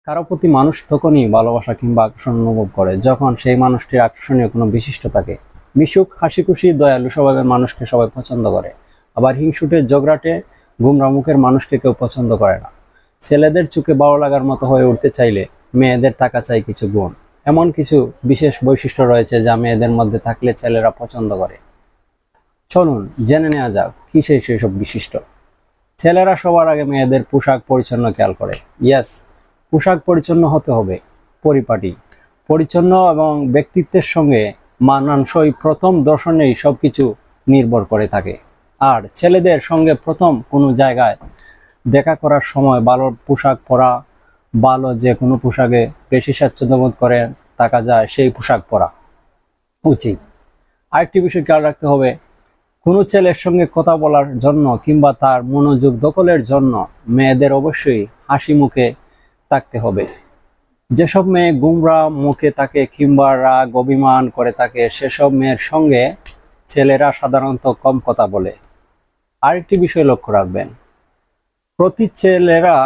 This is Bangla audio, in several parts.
কারো প্রতি মানুষ তখনই ভালোবাসা কিংবা আকর্ষণ অনুভব করে যখন সেই মানুষটির আকর্ষণীয় কোনো বিশিষ্ট থাকে। মিশুক, হাসি খুশি, দয়ালু স্বভাবের মানুষকে সবাই পছন্দ করে। আবার হিংসুটে, ঝগড়াটে, গুমরা মুখের মানুষকে কেউ পছন্দ করে না। ছেলেদের চোখে ভালো লাগার মতো হয়ে উঠতে চাইলে মেয়েদের থাকা চাই কিছু গুণ। এমন কিছু বিশেষ বৈশিষ্ট্য রয়েছে যা মেয়েদের মধ্যে থাকলে ছেলেরা পছন্দ করে। চলুন জেনে নেওয়া যাক কি সেই সব বিশিষ্ট। ছেলেরা সবার আগে মেয়েদের পোশাক পরিচ্ছন্ন খেয়াল করে। ইয়েস, পোশাক পরিচ্ছন্ন হতে হবে, পরিপাটি, পরিচ্ছন্ন এবং ব্যক্তিত্বের সঙ্গে মানানসই প্রথম দর্শনেই সবকিছু নির্ভর করে থাকে। আর ছেলেদের সঙ্গে প্রথম কোনো জায়গায় দেখা করার সময় ভালো পোশাক পরা, ভালো যে কোনো পোশাকে বেশি স্বাচ্ছন্দ্যবোধ করে থাকা যায় সেই পোশাক পরা উচিত। আরেকটি বিষয় খেয়াল রাখতে হবে, কোনো ছেলের সঙ্গে কথা বলার জন্য কিংবা তার মনোযোগ দখলের জন্য মেয়েদের অবশ্যই হাসি মুখে থাকতে হবে। যেসব মেয়ে গুমরা মুখে থাকে কিংবা রাগ অভিমান করে থাকে সেসব মেয়ের সঙ্গে ছেলেরা সাধারণত কম কথা বলে। আরেকটি বিষয় লক্ষ্য রাখবেন, প্রতি ছেলেরা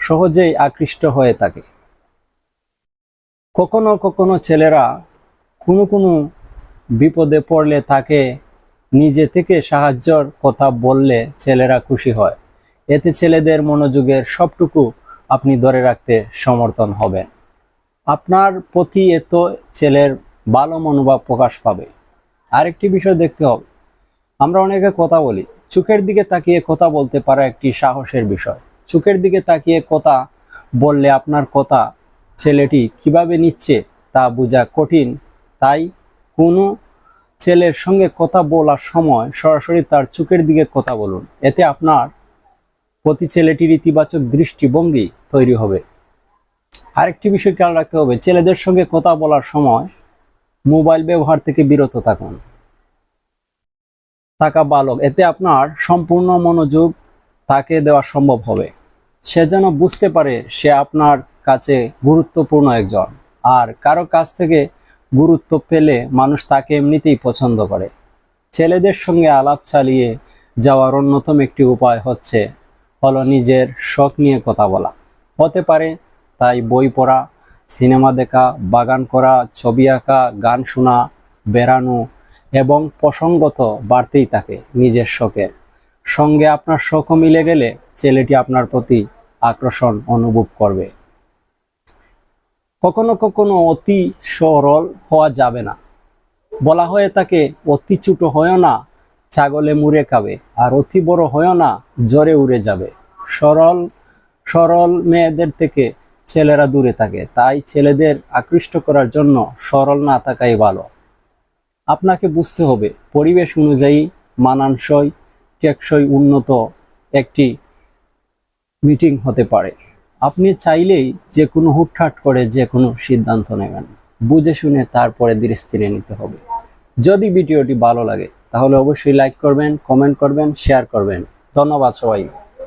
সহজেই আকৃষ্ট হয়ে থাকে। কখনো কখনো ছেলেরা কোনো বিপদে পড়লে তাকে নিজে থেকে সাহায্যের কথা বললে ছেলেরা খুশি হয়। এতে ছেলেদের মনোযোগের সবটুকু আপনি ধরে রাখতে সমর্থন হবেন। আপনার প্রতি এত ছেলের ভালো মনোভাব প্রকাশ পাবে। আরেকটি বিষয় দেখতে হবে, আমরা অনেকে কথা বলি, চোখের দিকে তাকিয়ে কথা বলতে পারা একটি সাহসের বিষয়। চোখের দিকে তাকিয়ে কথা বললে আপনার কথা ছেলেটি কিভাবে নিচ্ছে তা বোঝা কঠিন। তাই কোনো ছেলের সঙ্গে কথা বলার সময় সরাসরি তার চোখের দিকে কথা বলুন। এতে আপনার প্রতি ছেলেটির ইতিবাচক দৃষ্টিভঙ্গি তৈরি হবে। আরেকটি বিষয় খেয়াল রাখতে হবে, ছেলেদের সঙ্গে কথা বলার সময় মোবাইল ব্যবহার থেকে বিরত থাকা ভালো। এতে আপনার সম্পূর্ণ মনোযোগ তাকে দেওয়া সম্ভব হবে। সে যেন বুঝতে পারে সে আপনার কাছে গুরুত্বপূর্ণ একজন। আর কারো কাছ থেকে গুরুত্ব পেলে মানুষ তাকে এমনিতেই পছন্দ করে। ছেলেদের সঙ্গে আলাপ চালিয়ে যাওয়ার অন্যতম একটি উপায় হলো নিজের শখ নিয়ে কথা বলা। হতে পারে তাই বই পড়া, সিনেমা দেখা, বাগান করা, ছবি আঁকা, গান শোনা, বেড়ানো এবং প্রসঙ্গত বাড়তেই থাকে নিজের শখের সঙ্গে আপনার শখও মিলে গেলে ছেলেটি আপনার প্রতি আকর্ষণ অনুভব করবে। কখনো কখনো অতি সরল হওয়া যাবে না। বলা হয়ে থাকে, অতি ছোট হয়েও না, ছাগলে মুড়ে খাবে, আর অতি বড় হয়েও না, জ্বরে উড়ে যাবে। সরল মেয়েদের থেকে ছেলেরা দূরে থাকে। তাই ছেলেদের আকৃষ্ট করার জন্য সরল না থাকাই ভালো। আপনাকে বুঝতে হবে, পরিবেশ অনুযায়ী মানানসই, টেকসই, উন্নত একটি মিটিং হতে পারে। আপনি চাইলেই যে কোনো হুটহাট করে যে কোনো সিদ্ধান্ত নেবেন, বুঝে শুনে তারপরে ধীরে স্থিরে নিতে হবে। যদি ভিডিওটি ভালো লাগে তাহলে অবশ্যই লাইক করবেন, কমেন্ট করবেন, শেয়ার করবেন। ধন্যবাদ সবাই।